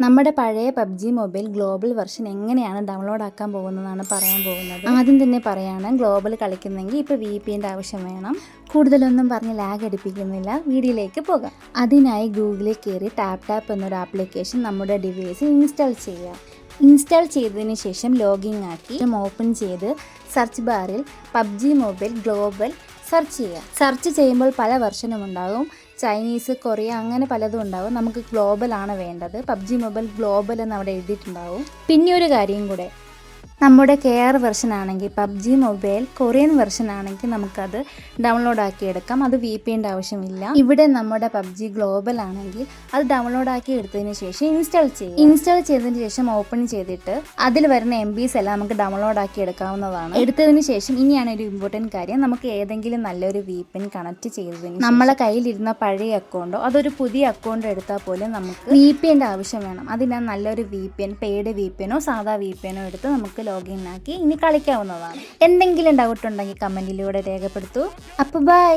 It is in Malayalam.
നമ്മുടെ പഴയ പബ്ജി മൊബൈൽ ഗ്ലോബൽ വെർഷൻ എങ്ങനെയാണ് ഡൗൺലോഡ് ആക്കാൻ പോകുന്നതാണ് പറയാൻ പോകുന്നത്. ആദ്യം തന്നെ പറയാണ്, ഗ്ലോബൽ കളിക്കുന്നെങ്കിൽ ഇപ്പോൾ VPN ആവശ്യം വേണം. കൂടുതലൊന്നും പറഞ്ഞ് ലാഗ് അടിപ്പിക്കുന്നില്ല, വീഡിയോയിലേക്ക് പോകാം. അതിനായി ഗൂഗിളിൽ കയറി ടാപ്പ് എന്നൊരു ആപ്ലിക്കേഷൻ നമ്മുടെ ഡിവൈസിൽ ഇൻസ്റ്റാൾ ചെയ്യുക. ഇൻസ്റ്റാൾ ചെയ്തതിന് ശേഷം ലോഗിൻ ആക്കി ഓപ്പൺ ചെയ്ത് സെർച്ച് ബാറിൽ പബ്ജി മൊബൈൽ ഗ്ലോബൽ സെർച്ച് ചെയ്യുക. സെർച്ച് ചെയ്യുമ്പോൾ പല വെർഷനും ഉണ്ടാകും, ചൈനീസ്, കൊറിയ, അങ്ങനെ പലതും ഉണ്ടാകും. നമുക്ക് ഗ്ലോബൽ ആണ് വേണ്ടത്. പബ്ജി മൊബൈൽ ഗ്ലോബൽ എന്ന് അവിടെ എഴുതിയിട്ടുണ്ടാവും. പിന്നെ ഒരു കാര്യം കൂടെ, നമ്മുടെ KR വെർഷൻ ആണെങ്കിൽ പബ്ജി മൊബൈൽ കൊറിയൻ വെർഷൻ ആണെങ്കിൽ നമുക്കത് ഡൗൺലോഡ് ആക്കി എടുക്കാം. അത് VPN ആവശ്യമില്ല. ഇവിടെ നമ്മുടെ പബ്ജി ഗ്ലോബൽ ആണെങ്കിൽ അത് ഡൗൺലോഡ് ആക്കി എടുത്തതിന് ശേഷം ഇൻസ്റ്റാൾ ചെയ്യും. ഇൻസ്റ്റാൾ ചെയ്തതിന് ശേഷം ഓപ്പൺ ചെയ്തിട്ട് അതിൽ വരുന്ന MBs എല്ലാം നമുക്ക് ഡൗൺലോഡ് ആക്കി എടുക്കാവുന്നതാണ്. എടുത്തതിന് ശേഷം ഇനിയാണ് ഒരു ഇമ്പോർട്ടൻറ്റ് കാര്യം, നമുക്ക് ഏതെങ്കിലും നല്ലൊരു VPN കണക്ട് ചെയ്തതിന് നമ്മളെ കയ്യിലിരുന്ന പഴയ അക്കൗണ്ടോ അതൊരു പുതിയ അക്കൗണ്ട് എടുത്താൽ പോലും നമുക്ക് VPN ആവശ്യം വേണം. അതിനാൽ നല്ലൊരു VPN, പെയ്ഡ് VPN സാധാ VPN എടുത്ത് നമുക്ക് ലോഗിൻ ആക്കി ഇനി കളിക്കാവുന്നതാണ്. എന്തെങ്കിലും ഡൗട്ട് ഉണ്ടെങ്കിൽ കമൻറ്റിലൂടെ രേഖപ്പെടുത്തൂ. അപ്പോൾ ബൈ.